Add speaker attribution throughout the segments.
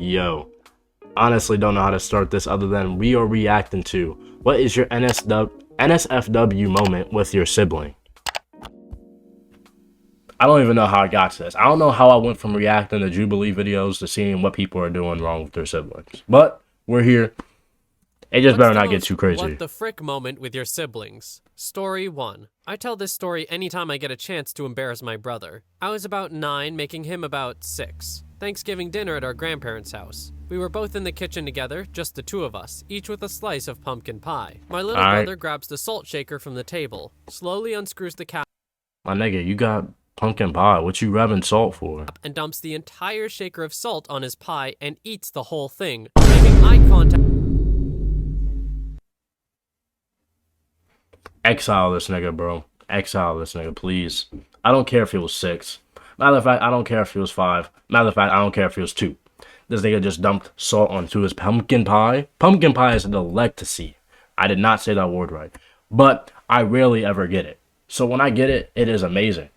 Speaker 1: Yo, honestly don't know how to start this other than we are reacting to what is your NSFW moment with your sibling. I don't even know how I got to this. I don't know how I went from reacting to Jubilee videos to seeing what people are doing wrong with their siblings. But we're here. It just better not get too crazy.
Speaker 2: What the frick moment with your siblings. Story 1. I tell this story anytime I get a chance to embarrass my brother. I was about 9, making him about 6. Thanksgiving dinner at our grandparents' house. We were both in the kitchen together, just the two of us, each with a slice of pumpkin pie. My little brother grabs the salt shaker from the table, slowly unscrews the cap.
Speaker 1: My nigga, you got pumpkin pie. What you rubbing salt for?
Speaker 2: And dumps the entire shaker of salt on his pie and eats the whole thing, making eye contact.
Speaker 1: Exile this nigga, bro. Exile this nigga, please. I don't care if he was 6. Matter of fact, I don't care if he was 5. Matter of fact, I don't care if he was 2. This nigga just dumped salt onto his pumpkin pie. Pumpkin pie is a delicacy. I did not say that word right. But I rarely ever get it. So when I get it, it is amazing.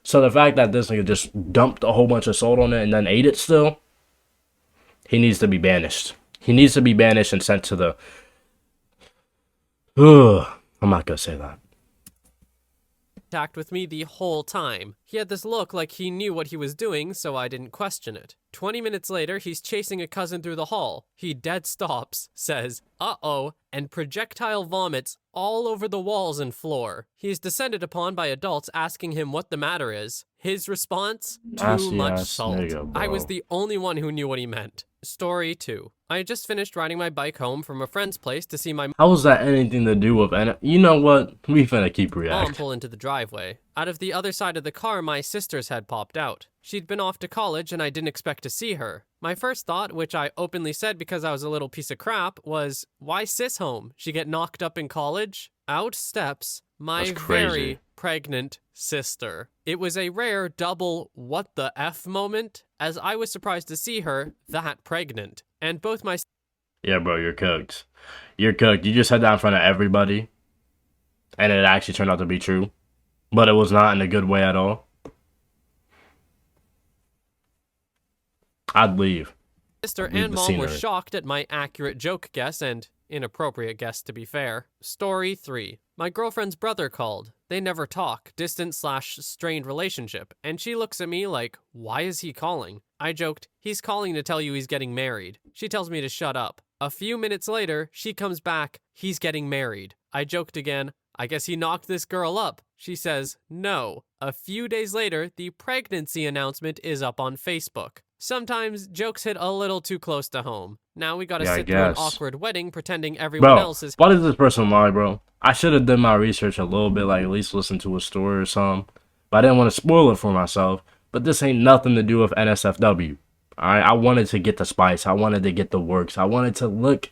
Speaker 1: So the fact that this nigga just dumped a whole bunch of salt on it and then ate it still, he needs to be banished. He needs to be banished and sent to the... I'm not gonna say that.
Speaker 2: With me the whole time. He had this look like he knew what he was doing, so I didn't question it. 20 minutes later, he's chasing a cousin through the hall. He dead stops, says, "Uh-oh," and projectile vomits all over the walls and floor. He is descended upon by adults asking him what the matter is. His response? Too much salt.
Speaker 1: Nigga,
Speaker 2: I was the only one who knew what he meant. Story 2. I had just finished riding my bike home from a friend's place to see my
Speaker 1: How was that anything to do with... You know what? We finna keep reacting.
Speaker 2: mom pull into the driveway. Out of the other side of the car, my sister's head popped out. She'd been off to college and I didn't expect to see her. My first thought, which I openly said because I was a little piece of crap, was, why sis home? She get knocked up in college? Out steps my very pregnant sister. It was a rare double what the F moment, as I was surprised to see her that pregnant. And both my...
Speaker 1: Yeah, bro, you're cooked. You're cooked. You just said that in front of everybody. And it actually turned out to be true. But it was not in a good way at all. I'd leave.
Speaker 2: Sister and mom were shocked at my accurate joke guess and inappropriate guess, to be fair. Story 3. My girlfriend's brother called. They never talk, distant/strained relationship, and she looks at me like, why is he calling? I joked, he's calling to tell you he's getting married. She tells me to shut up. A few minutes later, she comes back, he's getting married. I joked again, I guess he knocked this girl up. She says, no. A few days later, the pregnancy announcement is up on Facebook. Sometimes jokes hit a little too close to home. Now we gotta sit through an awkward wedding pretending everyone else is...
Speaker 1: Why does this person lie, bro? I should have done my research a little bit, like at least listen to a story or something. But I didn't want to spoil it for myself. But this ain't nothing to do with NSFW. Alright, I wanted to get the spice. I wanted to get the works. I wanted to look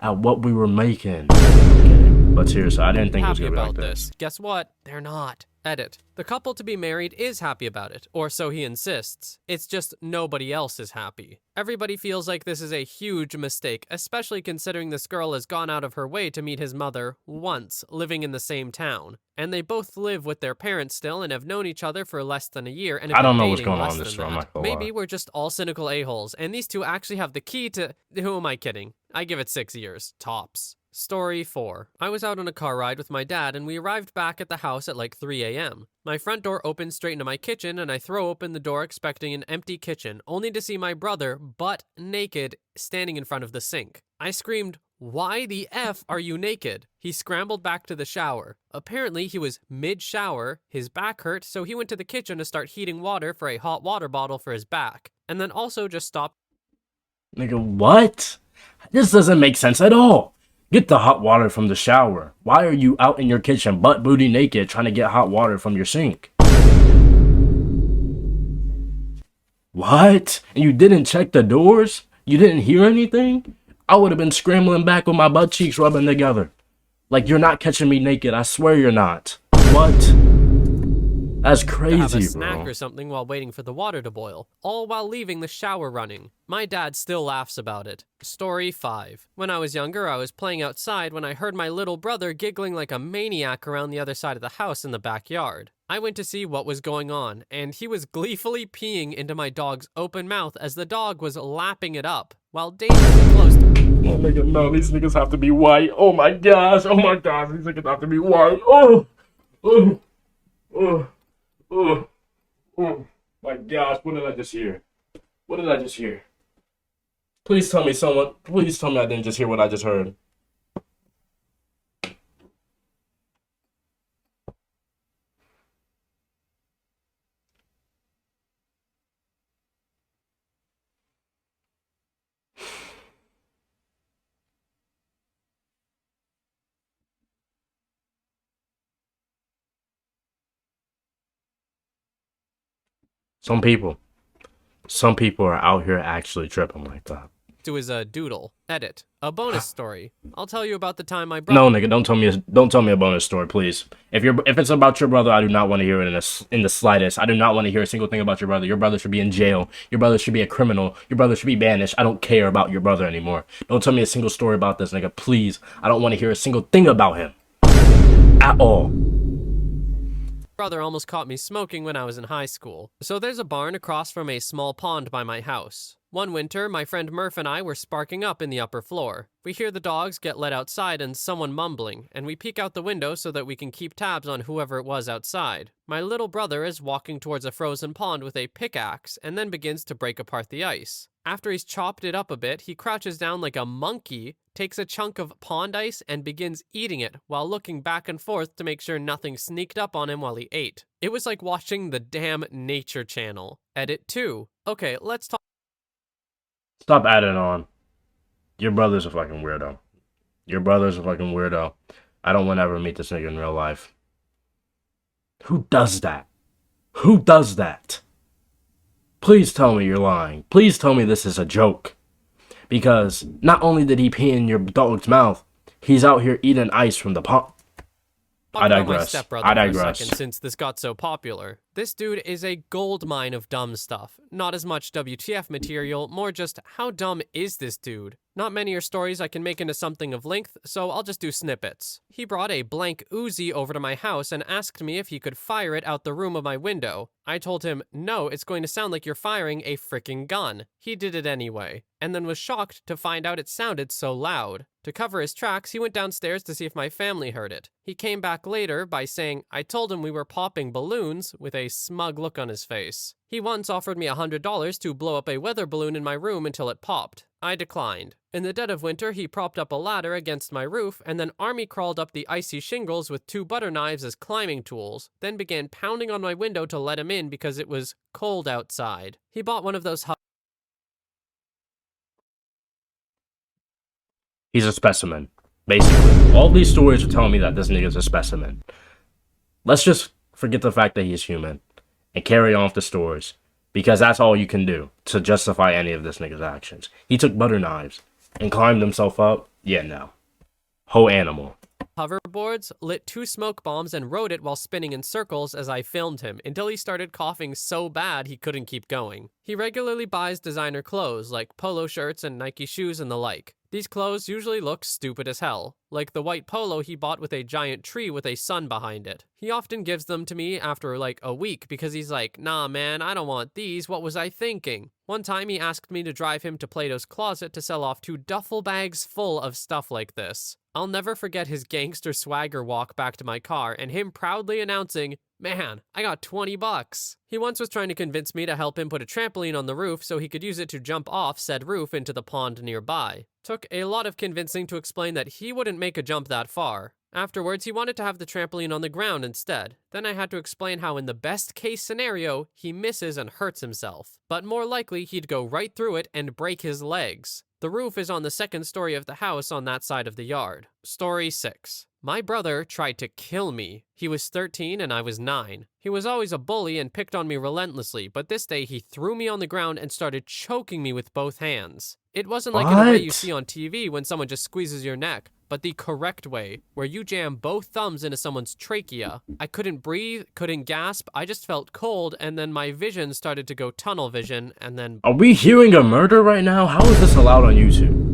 Speaker 1: at what we were making. Okay. But seriously, I didn't think it was gonna be like this.
Speaker 2: Guess what? They're not. Edit. The couple to be married is happy about it, or so he insists. It's just nobody else is happy. Everybody feels like this is a huge mistake, especially considering this girl has gone out of her way to meet his mother once, living in the same town. And they both live with their parents still and have known each other for less than a year and have
Speaker 1: I don't
Speaker 2: been
Speaker 1: know what's
Speaker 2: dating
Speaker 1: going on
Speaker 2: less
Speaker 1: in this
Speaker 2: than
Speaker 1: room.
Speaker 2: that. Maybe we're just all cynical a-holes, and these two actually have the key to... Who am I kidding? I give it 6 years, tops. Story 4. I was out on a car ride with my dad and we arrived back at the house at like 3 a.m. My front door opens straight into my kitchen and I throw open the door expecting an empty kitchen, only to see my brother, butt naked, standing in front of the sink. I screamed, why the F are you naked? He scrambled back to the shower. Apparently he was mid-shower, his back hurt, so he went to the kitchen to start heating water for a hot water bottle for his back, and then also just stopped.
Speaker 1: Nigga, what? This doesn't make sense at all. Get the hot water from the shower. Why are you out in your kitchen butt booty naked trying to get hot water from your sink? What? And you didn't check the doors? You didn't hear anything? I would have been scrambling back with my butt cheeks rubbing together. Like, you're not catching me naked. I swear you're not. What? That's crazy,
Speaker 2: to have a
Speaker 1: bro.
Speaker 2: snack or something while waiting for the water to boil, all while leaving the shower running. My dad still laughs about it. Story 5. When I was younger, I was playing outside when I heard my little brother giggling like a maniac around the other side of the house in the backyard. I went to see what was going on, and he was gleefully peeing into my dog's open mouth as the dog was lapping it up, while dangerously close to...
Speaker 1: Oh, nigga, no, these niggas have to be white. Oh my gosh, these niggas have to be white. Oh my gosh, what did I just hear? What did I just hear? Please tell me I didn't just hear what I just heard. Some people are out here actually tripping like that.
Speaker 2: To his doodle. Edit. A bonus story. I'll tell you about the time my brother...
Speaker 1: No, nigga, don't tell me a bonus story, please. If it's about your brother, I do not want to hear it in the slightest. I do not want to hear a single thing about your brother. Your brother should be in jail. Your brother should be a criminal. Your brother should be banished. I don't care about your brother anymore. Don't tell me a single story about this, nigga, please. I don't want to hear a single thing about him. At all.
Speaker 2: Brother almost caught me smoking when I was in high school. So there's a barn across from a small pond by my house. One winter, my friend Murph and I were sparking up in the upper floor. We hear the dogs get let outside and someone mumbling, and we peek out the window so that we can keep tabs on whoever it was outside. My little brother is walking towards a frozen pond with a pickaxe and then begins to break apart the ice. After he's chopped it up a bit, he crouches down like a monkey, takes a chunk of pond ice, and begins eating it while looking back and forth to make sure nothing sneaked up on him while he ate. It was like watching the damn Nature Channel. Edit 2. Okay, let's talk.
Speaker 1: Stop adding on. Your brother's a fucking weirdo. I don't want to ever meet this nigga in real life. Who does that? Please tell me you're lying. Please tell me this is a joke. Because not only did he pee in your dog's mouth, he's out here eating ice from the pond. I digress.
Speaker 2: For a second, since this got so popular. This dude is a gold mine of dumb stuff. Not as much WTF material, more just how dumb is this dude? Not many are stories I can make into something of length, so I'll just do snippets. He brought a blank Uzi over to my house and asked me if he could fire it out the room of my window. I told him, no, it's going to sound like you're firing a freaking gun. He did it anyway, and then was shocked to find out it sounded so loud. To cover his tracks, he went downstairs to see if my family heard it. He came back later by saying, I told him we were popping balloons, with a smug look on his face. He once offered me $100 to blow up a weather balloon in my room until it popped. I declined. In the dead of winter, he propped up a ladder against my roof and then army crawled up the icy shingles with 2 butter knives as climbing tools, then began pounding on my window to let him in because it was cold outside. He bought one of those
Speaker 1: He's a specimen, basically. All these stories are telling me that this nigga's a specimen. Let's just forget the fact that he's human and carry on with the stories, because that's all you can do to justify any of this nigga's actions. He took butter knives and climbed himself up. Yeah, no. Whole animal.
Speaker 2: Hoverboards, lit 2 smoke bombs, and rode it while spinning in circles as I filmed him until he started coughing so bad he couldn't keep going. He regularly buys designer clothes like polo shirts and Nike shoes and the like. These clothes usually look stupid as hell, like the white polo he bought with a giant tree with a sun behind it. He often gives them to me after like a week because he's like, nah man, I don't want these, what was I thinking? One time he asked me to drive him to Plato's Closet to sell off 2 duffel bags full of stuff like this. I'll never forget his gangster swagger walk back to my car and him proudly announcing, man, I got $20. He once was trying to convince me to help him put a trampoline on the roof so he could use it to jump off said roof into the pond nearby. Took a lot of convincing to explain that he wouldn't make a jump that far. Afterwards, he wanted to have the trampoline on the ground instead. Then I had to explain how in the best case scenario, he misses and hurts himself. But more likely, he'd go right through it and break his legs. The roof is on the 2nd story of the house on that side of the yard. Story 6. My brother tried to kill me. He was 13 and I was 9. He was always a bully and picked on me relentlessly, but this day he threw me on the ground and started choking me with both hands. It wasn't like in the way you see on TV when someone just squeezes your neck, but the correct way, where you jam both thumbs into someone's trachea. I couldn't breathe, couldn't gasp, I just felt cold, and then my vision started to go tunnel vision, and then...
Speaker 1: Are we hearing a murder right now? How is this allowed on YouTube?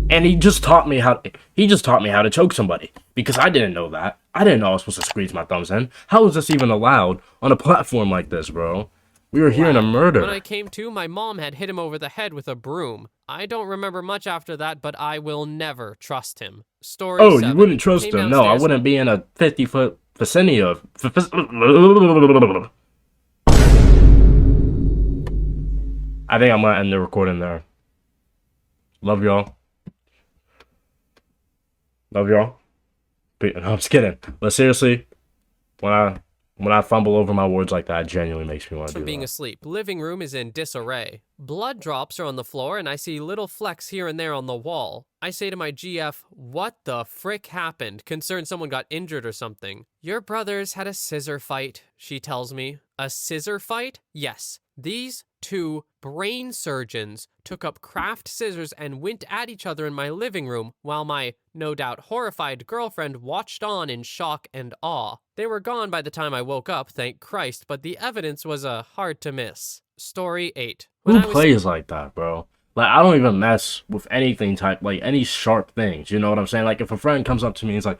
Speaker 1: And he just taught me how to choke somebody, because I didn't know that. I didn't know I was supposed to squeeze my thumbs in. How is this even allowed on a platform like this, bro? We were hearing a murder.
Speaker 2: When I came to, my mom had hit him over the head with a broom. I don't remember much after that, but I will never trust him. Story 7.
Speaker 1: You wouldn't trust him? No, I wouldn't be in a 50-foot vicinity of... I think I'm gonna end the recording there. Love y'all. Love y'all. No, I'm just kidding. But seriously, when I fumble over my words like that, it genuinely makes me want to do that.
Speaker 2: From being asleep, living room is in disarray. Blood drops are on the floor, and I see little flecks here and there on the wall. I say to my GF, "What the frick happened? Concerned someone got injured or something." "Your brothers had a scissor fight," she tells me. A scissor fight? Yes. These two brain surgeons took up craft scissors and went at each other in my living room while my, no doubt, horrified girlfriend watched on in shock and awe. They were gone by the time I woke up, thank Christ, but the evidence was hard to miss. Story 8.
Speaker 1: Who plays like that, bro? Like, I don't even mess with anything like any sharp things, you know what I'm saying? Like, if a friend comes up to me and is like,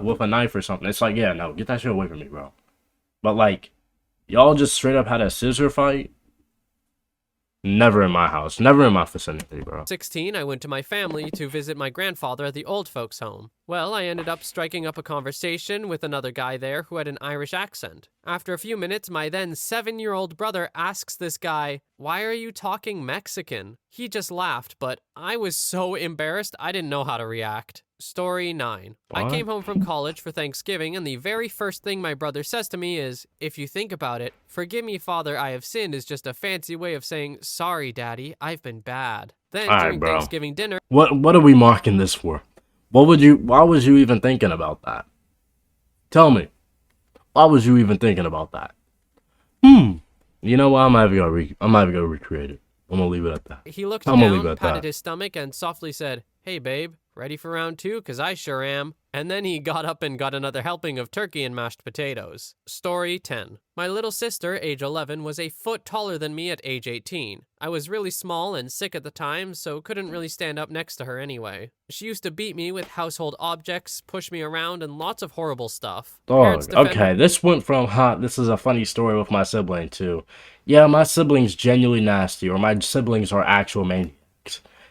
Speaker 1: with a knife or something, it's like, yeah, no, get that shit away from me, bro. But, like, y'all just straight up had a scissor fight? Never in my house. Never in my vicinity, bro.
Speaker 2: 16, I went to my family to visit my grandfather at the old folks' home. Well, I ended up striking up a conversation with another guy there who had an Irish accent. After a few minutes, my then 7-year-old brother asks this guy, "Why are you talking Mexican?" He just laughed, but I was so embarrassed I didn't know how to react. Story 9.
Speaker 1: What?
Speaker 2: I came home from college for Thanksgiving, and the very first thing my brother says to me is, "If you think about it, 'Forgive me, Father, I have sinned' is just a fancy way of saying, 'Sorry, Daddy, I've been bad.'" Then during Thanksgiving dinner...
Speaker 1: What are we marking this for? Why was you even thinking about that? Tell me. Why was you even thinking about that? You know what? I'm not even gonna recreate it. I'm gonna leave it at that.
Speaker 2: He looked down, patted his stomach, and softly said, "Hey, babe, ready for round 2? 'Cause I sure am." And then he got up and got another helping of turkey and mashed potatoes. Story 10. My little sister, age 11, was a foot taller than me at age 18. I was really small and sick at the time, so couldn't really stand up next to her anyway. She used to beat me with household objects, push me around, and lots of horrible stuff.
Speaker 1: Dog, okay, this went from this is a funny story with my sibling too. Yeah, my sibling's genuinely nasty, or my siblings are actual maniacs.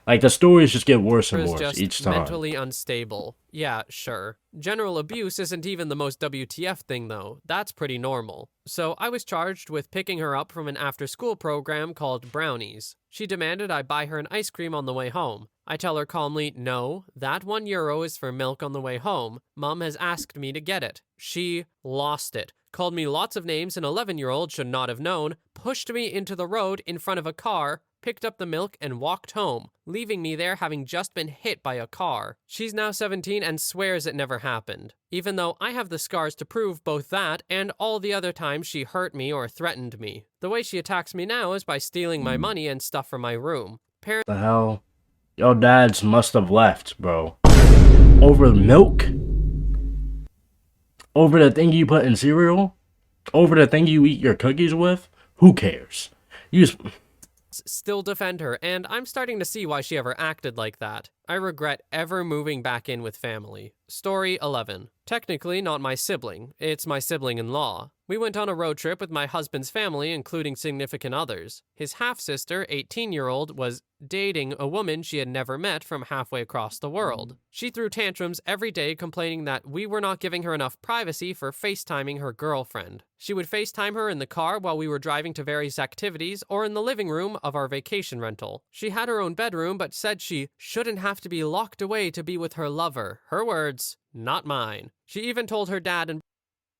Speaker 1: Like, the stories just get worse and worse each time.
Speaker 2: Mentally unstable. Yeah, sure. General abuse isn't even the most WTF thing, though. That's pretty normal. So I was charged with picking her up from an after-school program called Brownies. She demanded I buy her an ice cream on the way home. I tell her calmly, "No, that €1 is for milk on the way home. Mom has asked me to get it." She lost it, called me lots of names an 11-year-old should not have known, pushed me into the road in front of a car, picked up the milk, and walked home, leaving me there having just been hit by a car. She's now 17 and swears it never happened, even though I have the scars to prove both that and all the other times she hurt me or threatened me. The way she attacks me now is by stealing my money and stuff from my room.
Speaker 1: The hell? Your dads must have left, bro. Over milk? Over the thing you put in cereal? Over the thing you eat your cookies with? Who cares? You just...
Speaker 2: Still defend her, and I'm starting to see why she ever acted like that. I regret ever moving back in with family. Story 11. Technically not my sibling, it's my sibling-in-law. We went on a road trip with my husband's family, including significant others. His half-sister, 18-year-old, was dating a woman she had never met from halfway across the world. She threw tantrums every day complaining that we were not giving her enough privacy for FaceTiming her girlfriend. She would FaceTime her in the car while we were driving to various activities or in the living room of our vacation rental. She had her own bedroom but said she shouldn't have to be locked away to be with her lover. Her words, not mine. She even told her dad and...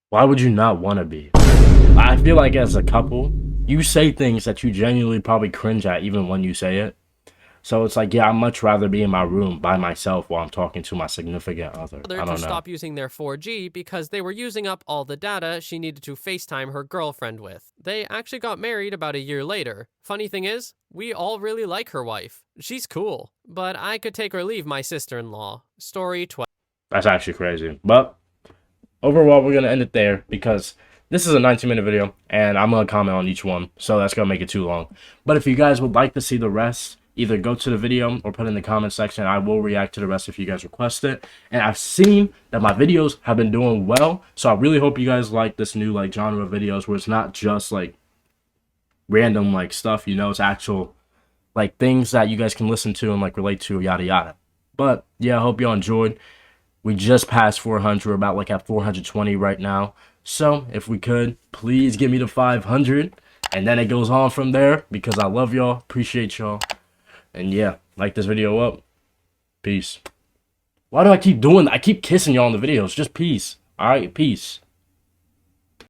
Speaker 1: Why would you not want to be? I feel like as a couple, you say things that you genuinely probably cringe at even when you say it. So it's like, yeah, I'd much rather be in my room by myself while I'm talking to my significant other. I don't know.
Speaker 2: Stop using their 4G because they were using up all the data she needed to FaceTime her girlfriend with. They actually got married about a year later. Funny thing is, we all really like her wife. She's cool. But I could take or leave my sister-in-law. Story 12.
Speaker 1: That's actually crazy. But overall, we're going to end it there because this is a 19-minute video and I'm going to comment on each one. So that's going to make it too long. But if you guys would like to see the rest, either go to the video or put it in the comment section. I will react to the rest if you guys request it. And I've seen that my videos have been doing well, so I really hope you guys like this new like genre of videos where it's not just like random like stuff, you know, it's actual like things that you guys can listen to and like relate to, yada yada. But yeah, I hope y'all enjoyed. We just passed 400. We're about like at 420 right now. So if we could, please give me the 500. And then it goes on from there because I love y'all. Appreciate y'all. And yeah, like this video up. Peace. Why do I keep doing that? I keep kissing y'all in the videos. Just peace. Alright, peace.